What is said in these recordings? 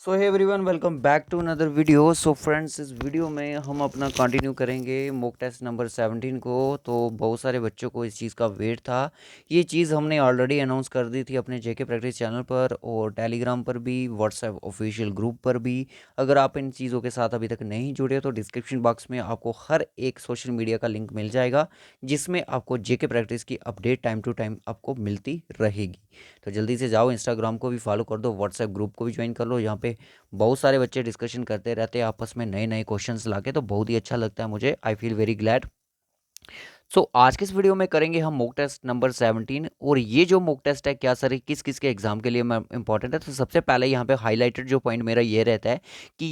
So hey everyone, welcome back to another video. So friends, इस video में हम अपना कंटिन्यू करेंगे मॉक टेस्ट नंबर 17 को। तो बहुत सारे बच्चों को इस चीज़ का वेट था। ये चीज़ हमने ऑलरेडी अनाउंस कर दी थी अपने जेके प्रैक्टिस चैनल पर और टेलीग्राम पर भी, व्हाट्सएप ऑफिशियल ग्रुप पर भी। अगर आप इन चीज़ों के साथ अभी तक नहीं जुड़े तो डिस्क्रिप्शन बॉक्स में आपको हर एक सोशल मीडिया का लिंक मिल जाएगा, जिसमें आपको जेके प्रैक्टिस की अपडेट टाइम टू टाइम आपको मिलती रहेगी। तो जल्दी से जाओ, इंस्टाग्राम को भी फॉलो कर दो, व्हाट्सएप ग्रुप को भी ज्वाइन कर लो। यहाँ पे बहुत सारे बच्चे डिस्कशन करते रहते हैं आपस में नए नए क्वेश्चंस लाके, तो बहुत ही अच्छा लगता है मुझे। I feel very glad. So आज के इस वीडियो में करेंगे हम मॉक टेस्ट नंबर 17। और ये जो मॉक टेस्ट है, क्या सर किस किस के एग्जाम के लिए इंपॉर्टेंट है। तो सबसे पहले यहाँ पे हाईलाइटेड जो पॉइंट मेरा ये रहता है कि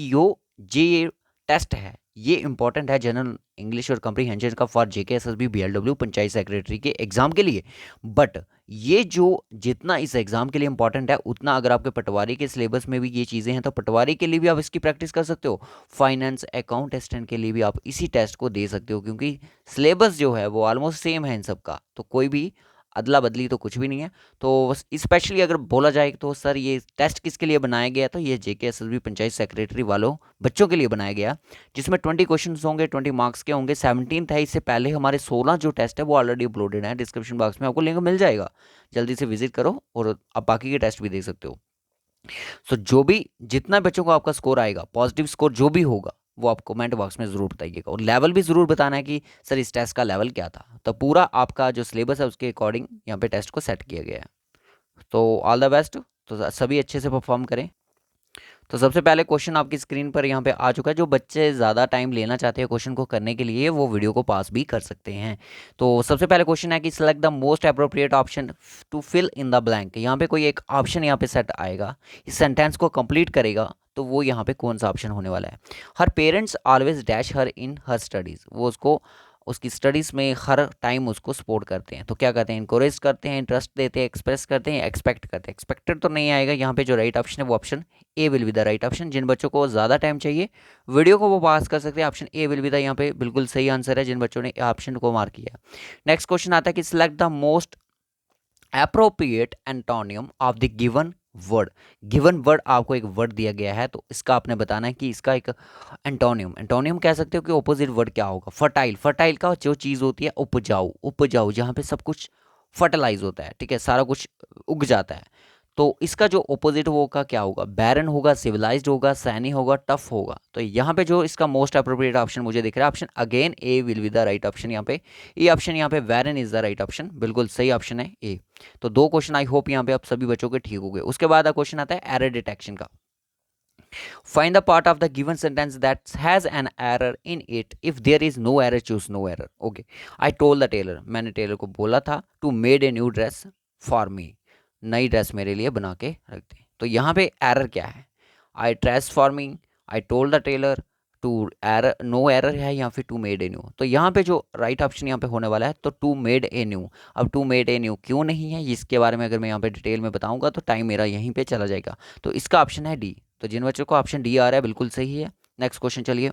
ये टेस्ट है, ये इंपॉर्टेंट है जनरल इंग्लिश और कंप्रीहेंशन का for JK SSB BLW panchayat secretary के एग्जाम के लिए। बट ये जो जितना इस एग्जाम के लिए इंपॉर्टेंट है, उतना अगर आपके पटवारी के सिलेबस में भी ये चीज़ें हैं तो पटवारी के लिए भी आप इसकी प्रैक्टिस कर सकते हो। फाइनेंस अकाउंट असिस्टेंट के लिए भी आप इसी टेस्ट को दे सकते हो, क्योंकि सिलेबस जो है वो ऑलमोस्ट सेम है इन सब का, तो कोई भी अदला बदली तो कुछ भी नहीं है। तो स्पेशली अगर बोला जाए तो सर ये टेस्ट किसके लिए बनाया गया, तो ये जेके एसएसबी पंचायत सेक्रेटरी वालों बच्चों के लिए बनाया गया, जिसमें 20 क्वेश्चन होंगे, 20 मार्क्स के होंगे। 17 है, इससे पहले हमारे 16 जो टेस्ट है वो ऑलरेडी अपलोडेड है। डिस्क्रिप्शन बॉक्स में आपको लिंक मिल जाएगा, जल्दी से विजिट करो और आप बाकी के टेस्ट भी देख सकते हो। सो जो भी जितना बच्चों को आपका स्कोर आएगा, पॉजिटिव स्कोर जो भी होगा, वो आप कमेंट बॉक्स में ज़रूर बताइएगा। और लेवल भी ज़रूर बताना है कि सर इस टेस्ट का लेवल क्या था। तो पूरा आपका जो सिलेबस है उसके अकॉर्डिंग यहाँ पे टेस्ट को सेट किया गया है। तो ऑल द बेस्ट। तो सभी अच्छे से परफॉर्म करें। तो सबसे पहले क्वेश्चन आपकी स्क्रीन पर यहाँ पे आ चुका है। जो बच्चे ज़्यादा टाइम लेना चाहते हैं क्वेश्चन को करने के लिए, वो वीडियो को पास भी कर सकते हैं। तो सबसे पहले क्वेश्चन है कि select the most appropriate option to fill in the blank. यहाँ पे कोई एक ऑप्शन यहाँ पे सेट आएगा, इस सेंटेंस को कंप्लीट करेगा, तो वो यहाँ पे कौन सा ऑप्शन होने वाला है। हर पेरेंट्स ऑलवेज डैश हर इन हर स्टडीज़। वो उसको उसकी स्टडीज़ में हर टाइम उसको सपोर्ट करते हैं। तो क्या कहते हैं, इनकोरेज करते हैं, इंटरेस्ट देते हैं, एक्सप्रेस करते हैं, एक्सपेक्ट करते हैं। एक्सपेक्टेड तो नहीं आएगा यहाँ पे। जो राइट ऑप्शन है वो option A will be the right option. जिन बच्चों को ज़्यादा टाइम चाहिए वीडियो को, वो पास कर सकते हैं। Option A will be the यहाँ पे बिल्कुल सही आंसर है, जिन बच्चों ने ऑप्शन को मार्क किया। नेक्स्ट क्वेश्चन आता है कि select the most appropriate antonym of the given word. Given word, आपको एक वर्ड दिया गया है, तो इसका आपने बताना है कि इसका एक एंटोनियम, एंटोनियम कह सकते हो कि ऑपोजिट वर्ड क्या होगा। फर्टाइल, फर्टाइल का जो चीज़ होती है उपजाऊ, उपजाऊ जहाँ पे सब कुछ फर्टिलाइज होता है, ठीक है, सारा कुछ उग जाता है। तो इसका जो ऑपोजिट वो का क्या होगा, बैरन होगा, सिविलाइज्ड होगा, सैनी होगा, टफ होगा। तो यहाँ पे जो इसका मोस्ट अप्रोप्रिएट ऑप्शन मुझे दिख रहा है, option again A will be the right option. यहाँ पे ये ऑप्शन, यहाँ पे बैरन इज द राइट ऑप्शन, बिल्कुल सही ऑप्शन है ए। तो दो क्वेश्चन आई होप यहाँ पे आप सभी बच्चों के ठीक हो गए। उसके बाद क्वेश्चन आता है एरर डिटेक्शन का। Find the part of the given sentence that has an error in it. If there is no error, choose no error. Okay. I told the tailor. मैंने टेलर को बोला था to made a new dress for me. नई dress मेरे लिए बना के रख दे। तो यहाँ पे एरर क्या है, I transforming, I told the tailor, to error, no error है, या फिर टू मेड ए न्यू। तो यहाँ पे जो राइट ऑप्शन यहाँ पे होने वाला है, तो टू मेड ए न्यू। अब टू मेड ए न्यू क्यों नहीं है, इसके बारे में अगर मैं यहाँ पे डिटेल में बताऊंगा तो टाइम मेरा यहीं पे चला जाएगा। तो इसका ऑप्शन है डी। तो जिन बच्चों को ऑप्शन डी आ रहा है बिल्कुल सही है। नेक्स्ट क्वेश्चन चलिए।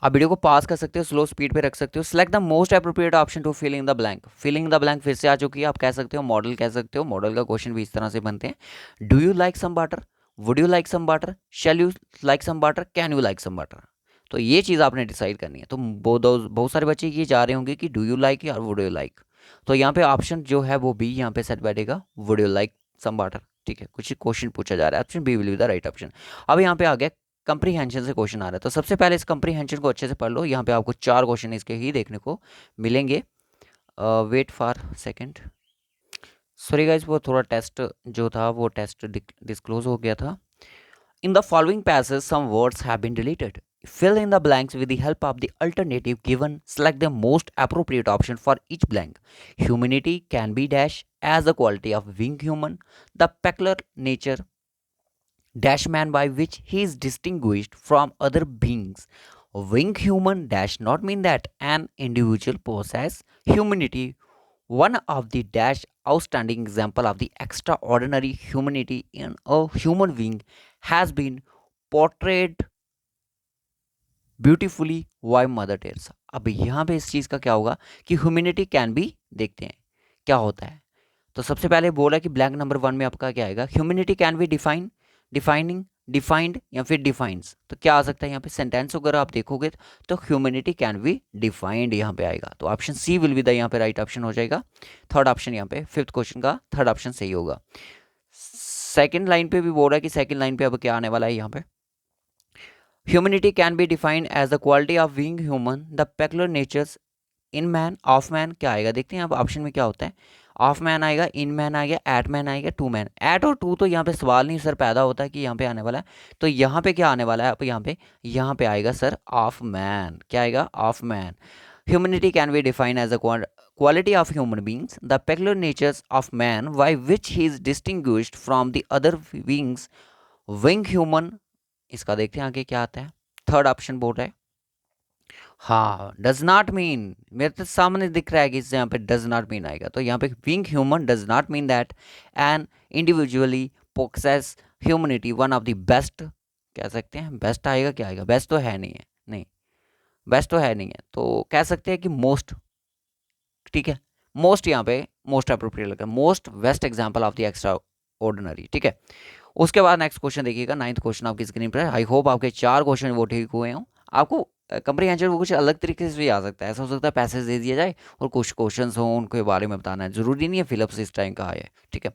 आप वीडियो को पास कर सकते हो, स्लो स्पीड पे रख सकते हो। Select the most appropriate option to fill in the blank. Filling the blank फिर से आ चुकी है, आप कह सकते हो मॉडल कह सकते हो। मॉडल का क्वेश्चन भी इस तरह से बनते हैं। Do you like some butter, would you like some butter, shall you like some butter, can you like some butter. तो ये चीज़ आपने डिसाइड करनी है। तो बहुत सारे बच्चे ये जा रहे होंगे कि डू यू लाइक या वुड यू लाइक। तो यहाँ पे ऑप्शन जो है वो बी यहाँ पे सेट बैठेगा, would you like some butter. ठीक है, कुछ क्वेश्चन पूछा जा रहा है, option B will be the right option. अब यहाँ पे आ गया कंप्रीहेंशन से क्वेश्चन आ रहा है। तो सबसे पहले इस कंप्रीहेंशन को अच्छे से पढ़ लो। यहाँ पे आपको 4 क्वेश्चन इसके ही देखने को मिलेंगे। Wait for second, sorry guys, वो थोड़ा टेस्ट जो था वो टेस्ट डिस्क्लोज हो गया था। In the following passage some words have been deleted, fill in the blanks with the help of the alternative given, select the most appropriate option for each blank. Humanity can be dash as the quality of being human, the peculiar nature dash man by which he is distinguished from other beings. Being human dash not mean that an individual possesses humanity. One of the dash outstanding example of the extraordinary humanity in a human being has been portrayed beautifully why mother Teresa. अब यहाँ पे इस चीज़ का क्या होगा कि humanity can B, देखते हैं क्या होता है। तो सबसे पहले बोला कि ब्लैंक नंबर 1 में आपका क्या आएगा, humanity can be define, defining, defined या फिर डिफाइंस। तो क्या आ सकता है यहाँ पे सेंटेंस अगर आप देखोगे तो ह्यूमैनिटी कैन बी डिफाइंड यहाँ पे आएगा। तो option C will be the यहाँ पे राइट ऑप्शन हो जाएगा। थर्ड ऑप्शन यहाँ पे फिफ्थ क्वेश्चन का थर्ड ऑप्शन सही होगा। सेकंड लाइन पे भी बोल रहा है कि सेकंड लाइन पे अब क्या आने वाला है यहाँ पे, humanity can be defined as the quality of being human, the peculiar natures in man, of man. क्या आएगा देखते हैं अब ऑप्शन में क्या होता है। ऑफ मैन आएगा, इन मैन आएगा, एट मैन आएगा, टू मैन। एट और टू तो यहाँ पे सवाल नहीं सर पैदा होता है कि यहाँ पे आने वाला है। तो यहाँ पे क्या आने वाला है, अब यहाँ पे आएगा सर ऑफ मैन। क्या आएगा, of man. Humanity can be defined as a quality of human beings, the peculiar natures of man by which he is distinguished from the other beings, wing human। इसका देखते हैं आगे क्या आता है। Third option बोल रहा है, हाँ डज नॉट मीन, मेरे तो सामने दिख रहा है कि इससे यहाँ पे डज नॉट मीन आएगा। तो यहाँ पे being human does not mean that an individually possess humanity one of the best, कह सकते हैं बेस्ट आएगा, क्या आएगा, बेस्ट तो है नहीं है, नहीं बेस्ट तो है नहीं है, तो कह सकते हैं कि मोस्ट। ठीक है, मोस्ट यहाँ पे मोस्ट अप्रोप्रिएट लगता है, most best example of the extra ordinary. ठीक है, उसके बाद नेक्स्ट क्वेश्चन देखिएगा, नाइन्थ क्वेश्चन आपकी स्क्रीन पर। आई होप आपके 4 क्वेश्चन वो ठीक हुए हों। आपको कंप्रीहेंशन वो कुछ अलग तरीके से भी आ सकता है, ऐसा हो सकता है पैसेज दे दिया जाए और कुछ क्वेश्चंस हों उनके बारे में बताना है, जरूरी नहीं है फिलअप से इस टाइम का है। ठीक है,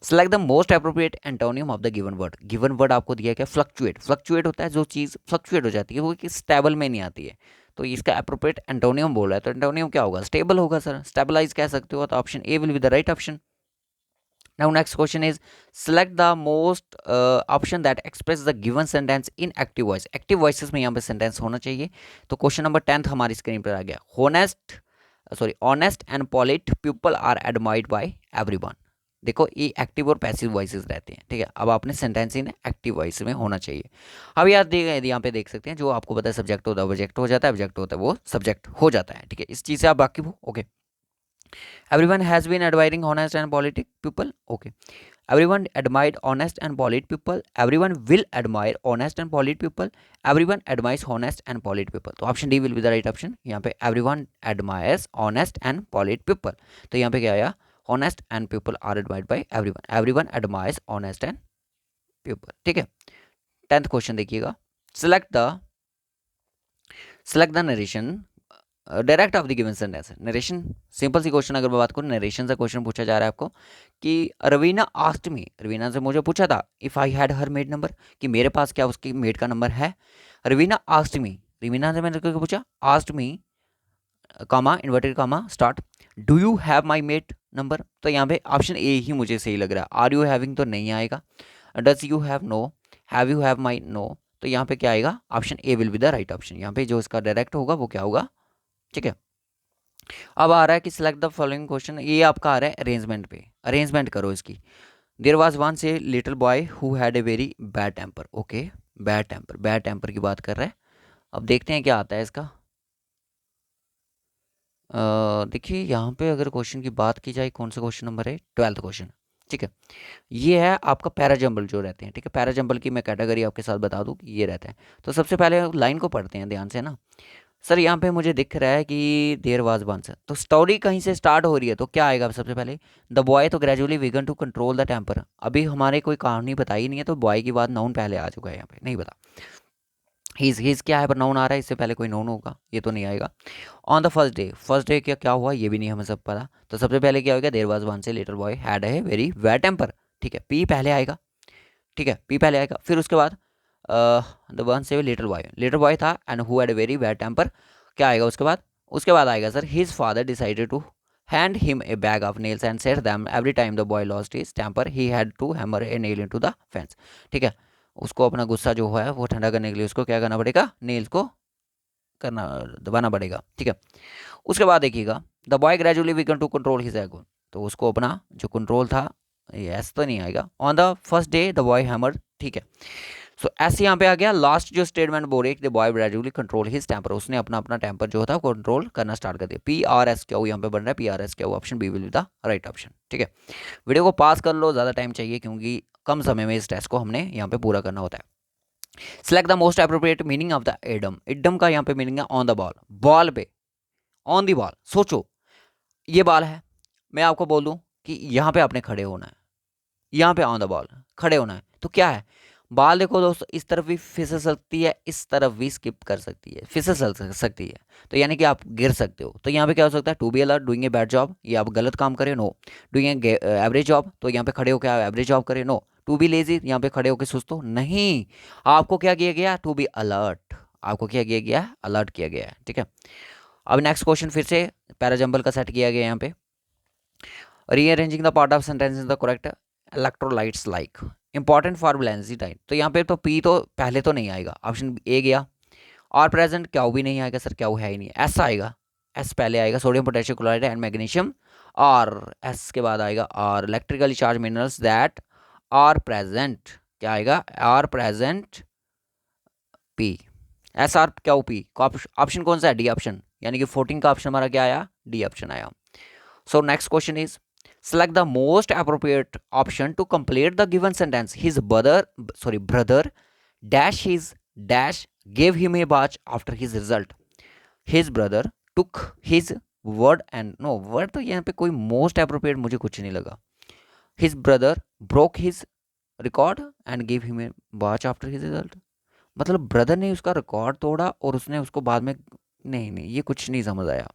select the most appropriate antonym of the given word. Given word आपको दिया क्या, फ्लक्चुएट। फ्लक्चुएट होता है जो चीज़ फ्लक्चुएट हो जाती है, वो कि स्टेबल में नहीं आती है। तो इसका अप्रोप्रिएट एंटोनियम बोल रहा है, तो एंटोनियम क्या होगा, स्टेबल होगा सर, स्टेबलाइज कह सकते हो। तो option A will be the right option. Now next question is select the most option that express the given sentence in active voice। active voices में यहाँ पे sentence होना चाहिए। तो क्वेश्चन नंबर 10 हमारी स्क्रीन पर आ गया। honest and polite people are admired by everyone। देखो ये एक्टिव और पैसिव वॉइसेस रहते हैं। ठीक है, अब आपने सेंटेंस इन एक्टिव वॉइस में होना चाहिए। अब यार यहाँ पे देख सकते हैं, जो आपको पता है सब्जेक्ट होता है ऑब्जेक्ट हो जाता है, ऑब्जेक्ट होता है वो सब्जेक्ट हो जाता है। ठीक है, इस चीज़ से आप वाकिफ हो। Okay, everyone has been admiring honest and polite people। okay, everyone admired honest and polite people, everyone will admire honest and polite people, everyone admires honest and polite people। तो option D will be the right option. यहाँ पे everyone admires honest and polite people। तो यहाँ पे क्या आया, honest and people are admired by everyone, everyone admires honest and people। ठीक है, 10th क्वेश्चन देखिएगा, select the narration direct of the given sentence. Narration, simple सी क्वेश्चन अगर मैं बात करूँ, नरेशन से क्वेश्चन पूछा जा रहा है आपको कि रवीना आस्क्ड मी, रवीना से मुझे पूछा था if I had her made number, कि मेरे पास क्या उसकी मेड का नंबर है। रवीना आस्क्ड मी, रवीना से मैंने पूछा asked me comma inverted comma start, do you have my made number. तो यहाँ पे ऑप्शन ए ही मुझे सही लग रहा है, आर यू हैविंग तो नहीं आएगा, does you have no, have you have my no. तो यहाँ पे क्या आएगा, option A will be the right option. यहाँ पे जो इसका डायरेक्ट होगा वो क्या होगा। ठीक है, अब आ रहा है कि सिलेक्ट द फॉलोइंग क्वेश्चन। ये आपका आ रहा है अरेंजमेंट पे, अरेंजमेंट करो इसकी। There was once a little boy who had a very bad temper. Okay, bad temper, bad temper की बात कर रहा है। अब देखते हैं क्या आता है इसका। देखिए यहाँ पे अगर क्वेश्चन की बात की जाए, कौन सा क्वेश्चन नंबर है, 12th क्वेश्चन। ठीक है, ये है आपका पैराजम्बल जो रहते हैं। ठीक है, पैराजम्बल की मैं कैटेगरी आपके साथ बता दूं कि ये रहता है। तो सबसे पहले लाइन को पढ़ते हैं ध्यान से ना। सर यहाँ पे मुझे दिख रहा है कि देयर वाज वंस, तो स्टोरी कहीं से स्टार्ट हो रही है, तो क्या आएगा सबसे पहले, द बॉय तो gradually began to control the temper. अभी हमारे कोई कहानी बताई नहीं है, तो बॉय की बात नाउन पहले आ चुका है, यहाँ पे नहीं बता। हीज क्या है पर नाउन आ रहा है, इससे पहले कोई नाउन होगा, ये तो नहीं आएगा। ऑन द फर्स्ट डे क्या क्या हुआ ये भी नहीं हमें सब पता। तो सबसे पहले क्या होगा, there was once a little boy had a very bad temper. ठीक है, पी पहले आएगा। ठीक है, पी पहले आएगा, फिर उसके बाद द वन से लिटिल बॉय था and who had a very bad temper. क्या आएगा उसके बाद आएगा sir, his father decided to hand him a bag of nails and set them every time the boy lost his temper he had to hammer a nail into the fence. ठीक है, उसको अपना गुस्सा जो है वो ठंडा करने के लिए उसको क्या करना पड़ेगा, नेल्स को करना दबाना पड़ेगा। ठीक है, उसके बाद देखिएगा, the boy gradually began to control his ego. तो उसको अपना जो कंट्रोल था, यस तो नहीं आएगा। On the first day the boy hammer. ठीक है, सो ऐसे यहाँ पे आ गया। लास्ट जो स्टेटमेंट बोल रही है, the boy gradually control his temper, उसने अपना अपना टेम्पर जो था कंट्रोल करना स्टार्ट कर दिया। पी आर एस क्या यहाँ पे बन रहा है, पी आर एस क्या, option B will be the right option. ठीक है, वीडियो को पास कर लो, ज़्यादा टाइम चाहिए क्योंकि कम समय में इस टेस्ट को हमने यहाँ पे पूरा करना होता है। Select the most appropriate meaning of the Adam. Adam का यहाँ पे मीनिंग है ऑन द बॉल, बॉल पे, ऑन द बॉल। सोचो ये बॉल है, मैं आपको बोल दूं कि यहाँ पे आपने खड़े होना है, यहाँ पे ऑन द बॉल खड़े होना है, तो क्या है, बाल देखो दोस्तों इस तरफ भी फिसल सकती है, इस तरफ भी स्किप कर सकती है, सकती है। तो यानी कि आप गिर सकते हो। तो यहाँ पे क्या हो सकता है, to be alert, doing a bad job, ये आप गलत काम करें, no. Doing a average job, तो यहाँ पे खड़े होकर आप एवरेज जॉब करें, नो। टू बी लेजी, यहाँ पे खड़े होकर सुस्त हो, नहीं। आपको क्या किया गया, टू बी अलर्ट, आपको क्या किया गया, अलर्ट किया गया है, ठीक है। अब नेक्स्ट क्वेश्चन फिर से पैराजंबल का सेट किया गया यहाँ पे। Rearranging the part of sentence in the correct electrolytes like important for balance diet. तो यहाँ पे तो पी तो पहले तो नहीं आएगा, ऑप्शन ए गया। और प्रेजेंट क्याऊ भी नहीं आएगा सर, क्याऊ है ही नहीं, एस आएगा, एस पहले आएगा, sodium potassium chloride and magnesium. और एस के बाद आएगा और electrically charge minerals that are present, क्या आएगा, are present P, S R Q P. Option कौन सा है, डी ऑप्शन, यानी कि 14 का ऑप्शन हमारा क्या आया, डी ऑप्शन आया। सो next question is select the most appropriate option to complete the given sentence. His brother dash his dash gave him a batch after his result. His brother took his word and no word, तो यहाँ पे कोई most appropriate मुझे कुछ नहीं लगा। His brother broke his record and gave him a batch after his result, मतलब brother ने उसका रिकॉर्ड तोड़ा और उसने उसको बाद में, नहीं ये कुछ नहीं समझ आया।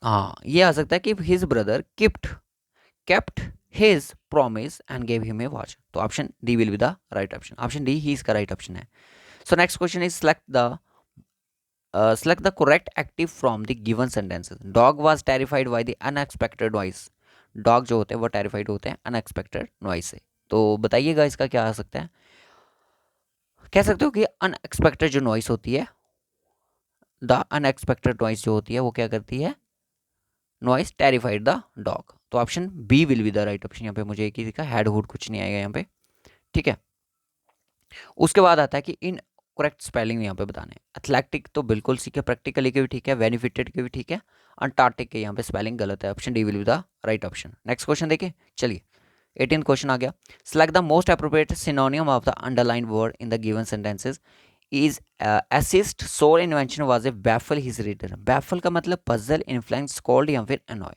हाँ ये आ सकता है कि his brother kept his promise and gave him a watch. तो option D will be the right option, option D ही इसका राइट ऑप्शन है। So next question is select the correct active from the given sentences. Dog was terrified by the unexpected noise. Dog जो होते हैं वो terrified होते हैं unexpected noise से। तो बताइएगा इसका क्या आ सकता है, कह सकते हो कि अनएक्सपेक्टेड जो नॉइस होती है, द अनएक्सपेक्टेड नॉइस जो होती है वो क्या करती है, नॉइस टेरिफाइड द डॉग। तो option B will be the right option. यहाँ पे मुझे एक ही दिखा, हेड हुड कुछ नहीं आएगा यहाँ पे, ठीक है। उसके बाद आता है कि इन करेक्ट स्पेलिंग यहाँ पे बताने। एथलेटिक तो बिल्कुल सीखे, प्रैक्टिकली के भी ठीक है, बेनिफिटेड के भी ठीक है, अंटार्कटिक के यहाँ पे स्पेलिंग गलत है, option D will be the right option. Next question देखिए, चलिए 18th क्वेश्चन आ गया। Select the most appropriate synonym of the underline word in the given sentences. Is assist sole invention was a baffle his reader. Baffle का मतलब puzzle, influence, called या फिर अनॉय।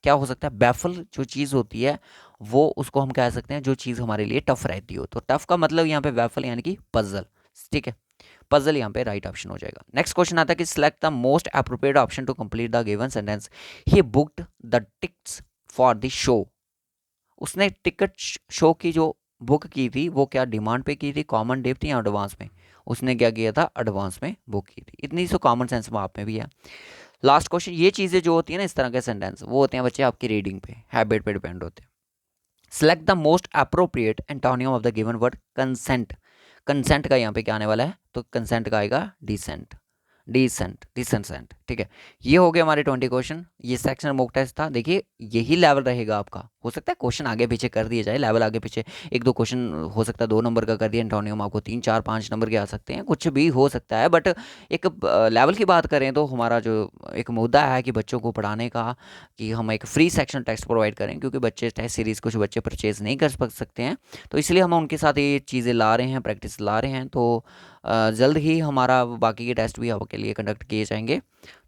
क्या हो सकता है, बैफल जो चीज़ होती है वो उसको हम कह सकते हैं जो चीज़ हमारे लिए टफ रहती हो। तो टफ का मतलब यहाँ पे बैफल यानी कि पजल, ठीक है, पजल यहाँ पे राइट ऑप्शन हो जाएगा। नेक्स्ट क्वेश्चन आता है कि select the most appropriate option to complete the given sentence. He booked the tickets for the show. उसने टिकट शो की जो बुक की थी वो क्या डिमांड पे की थी, कॉमन डेप थी या एडवांस में, उसने क्या किया था, एडवांस में बुक की थी। इतनी सो कॉमन सेंस में आप में भी है। लास्ट क्वेश्चन, ये चीज़ें जो होती है ना इस तरह के सेंटेंस वो होते हैं बच्चे आपकी रीडिंग पे, हैबिट पे डिपेंड होते हैं। Select the most appropriate antonym of the given word consent. Consent का यहाँ पे क्या आने वाला है, तो कंसेंट का आएगा डिसेंट, डिसेंट, ठीक है। ये हो गए हमारे 20 क्वेश्चन। ये सेक्शन मॉक टेस्ट था। देखिए यही लेवल रहेगा आपका, हो सकता है क्वेश्चन आगे पीछे कर दिए जाए, लेवल आगे पीछे, एक दो क्वेश्चन हो सकता है 2 नंबर का कर दिया एंटोनियम, आपको 3 4 5 नंबर के आ सकते हैं, कुछ भी हो सकता है। बट एक लेवल की बात करें तो हमारा जो एक मुद्दा है कि बच्चों को पढ़ाने का, कि हम एक फ्री सेक्शन टेक्स्ट प्रोवाइड करें, क्योंकि बच्चे टेस्ट सीरीज़ कुछ बच्चे परचेज नहीं कर सकते हैं, तो इसलिए हम उनके साथ ये चीज़ें ला रहे हैं, प्रैक्टिस ला रहे हैं। तो जल्द ही हमारा बाकी के टेस्ट भी आपके लिए कंडक्ट किए जाएंगे।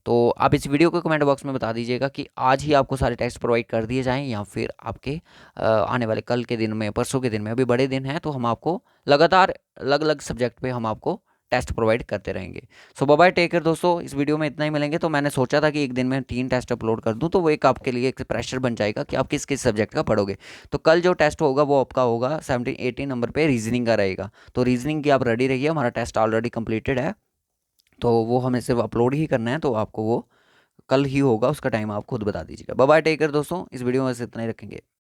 तो आप इस वीडियो को कमेंट बॉक्स में बता दीजिएगा कि आज ही आपको सारे टेस्ट प्रोवाइड कर दिए जाएं या फिर आपके आने वाले कल के दिन में, परसों के दिन में, अभी बड़े दिन हैं तो हम आपको लगातार अलग अलग सब्जेक्ट पे हम आपको टेस्ट प्रोवाइड करते रहेंगे। सो बाय बाय, टेक केयर दोस्तों। इस वीडियो में इतना ही मिलेंगे। तो मैंने सोचा था कि एक दिन में 3 टेस्ट अपलोड कर दूं, तो वो एक आपके लिए एक प्रेशर बन जाएगा कि आप किस किस सब्जेक्ट का पढ़ोगे। तो कल जो टेस्ट होगा वो आपका होगा 17-18 नंबर पे रीजनिंग का रहेगा। तो रीजनिंग की आप रेडी रहिए, हमारा टेस्ट ऑलरेडी कंप्लीटेड है, तो वो हमें सिर्फ अपलोड ही करना है, तो आपको वो कल ही होगा, उसका टाइम आप खुद बता दीजिएगा। बाय बाय, टेक केयर दोस्तों। इस वीडियो में बस इतना ही रखेंगे।